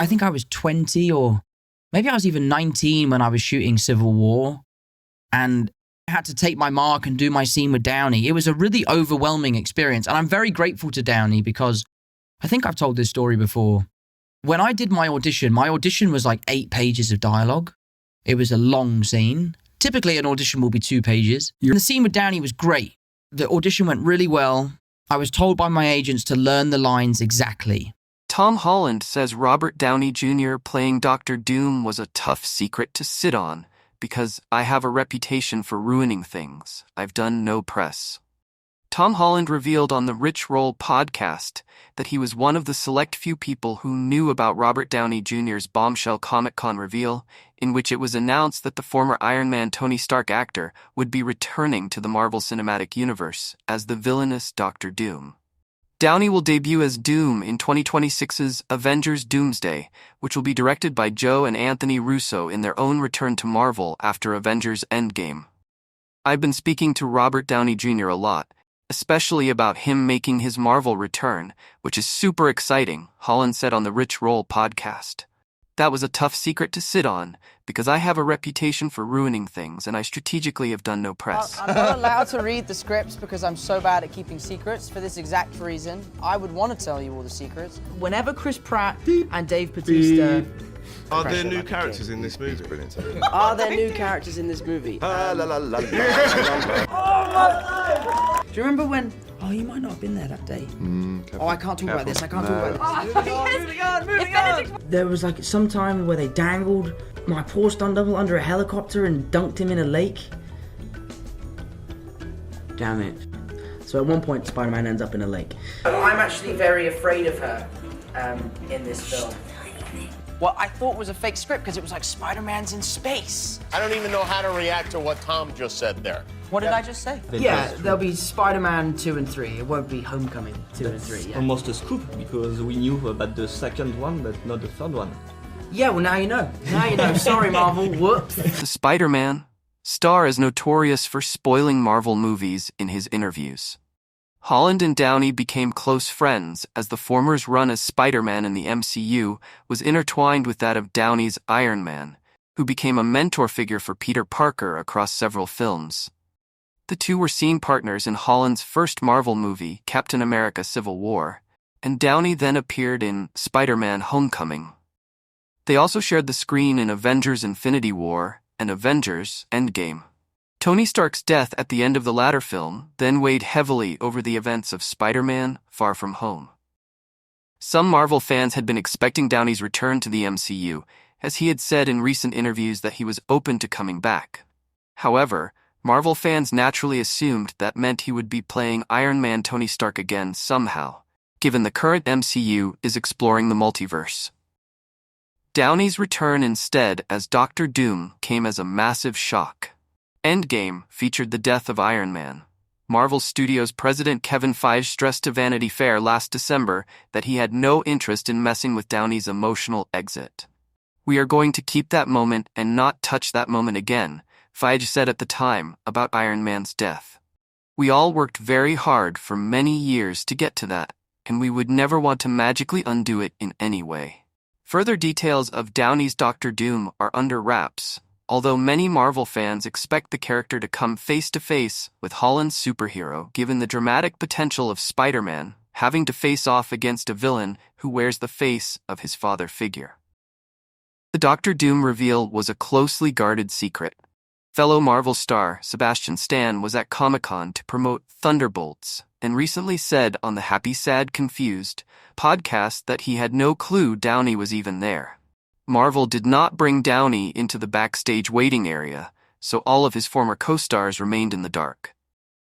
I think I was 20 or maybe I was even 19 when I was shooting Civil War. And I had to take my mark and do my scene with Downey. It was a really overwhelming experience. And I'm very grateful to Downey because I think I've told this story before. When I did my audition was like 8 pages of dialogue. It was a long scene. Typically, an audition will be 2 pages. And the scene with Downey was great. The audition went really well. I was told by my agents to learn the lines exactly. Tom Holland says Robert Downey Jr. playing Dr. Doom was a tough secret to sit on because I have a reputation for ruining things. I've done no press. Tom Holland revealed on the Rich Roll podcast that he was one of the select few people who knew about Robert Downey Jr.'s bombshell Comic-Con reveal, in which it was announced that the former Iron Man Tony Stark actor would be returning to the Marvel Cinematic Universe as the villainous Dr. Doom. Downey will debut as Doom in 2026's Avengers Doomsday, which will be directed by Joe and Anthony Russo in their own return to Marvel after Avengers Endgame. I've been speaking to Robert Downey Jr. a lot, especially about him making his Marvel return, which is super exciting, Holland said on the Rich Roll podcast. That was a tough secret to sit on, because I have a reputation for ruining things, and I strategically have done no press. I'm not allowed to read the scripts because I'm so bad at keeping secrets. For this exact reason, I would want to tell you all the secrets. Whenever Chris Pratt and Dave Bautista... Are there new characters in this movie? Are there new characters in this movie? Oh my God! Do you remember when... Oh, you might not have been there that day. I can't talk about this. I can't talk about this. Moving on. There was like some time where they dangled my poor stunt double under a helicopter and dunked him in a lake. Damn it. So at one point, Spider-Man ends up in a lake. I'm actually very afraid of her in this film. What I thought was a fake script because it was like Spider-Man's in space. I don't even know how to react to what Tom just said there. What did I just say? Yeah, there'll be Spider-Man 2 and 3. It won't be Homecoming 2 and 3. Yeah. Almost a scoop because we knew about the second one, but not the third one. Yeah, well now you know. Now you know. Sorry, Marvel. Whoops. The Spider-Man star is notorious for spoiling Marvel movies in his interviews. Holland and Downey became close friends as the former's run as Spider-Man in the MCU was intertwined with that of Downey's Iron Man, who became a mentor figure for Peter Parker across several films. The two were scene partners in Holland's first Marvel movie, Captain America: Civil War, and Downey then appeared in Spider-Man: Homecoming. They also shared the screen in Avengers: Infinity War and Avengers: Endgame. Tony Stark's death at the end of the latter film then weighed heavily over the events of Spider-Man: Far From Home. Some Marvel fans had been expecting Downey's return to the MCU, as he had said in recent interviews that he was open to coming back. However, Marvel fans naturally assumed that meant he would be playing Iron Man Tony Stark again somehow, given the current MCU is exploring the multiverse. Downey's return instead as Dr. Doom came as a massive shock. Endgame featured the death of Iron Man. Marvel Studios president Kevin Feige stressed to Vanity Fair last December that he had no interest in messing with Downey's emotional exit. "We are going to keep that moment and not touch that moment again," Feige said at the time about Iron Man's death. "We all worked very hard for many years to get to that, and we would never want to magically undo it in any way." Further details of Downey's Dr. Doom are under wraps, although many Marvel fans expect the character to come face-to-face with Holland's superhero given the dramatic potential of Spider-Man having to face off against a villain who wears the face of his father figure. The Dr. Doom reveal was a closely guarded secret. Fellow Marvel star Sebastian Stan was at Comic-Con to promote Thunderbolts and recently said on the Happy Sad Confused podcast that he had no clue Downey was even there. Marvel did not bring Downey into the backstage waiting area, so all of his former co-stars remained in the dark.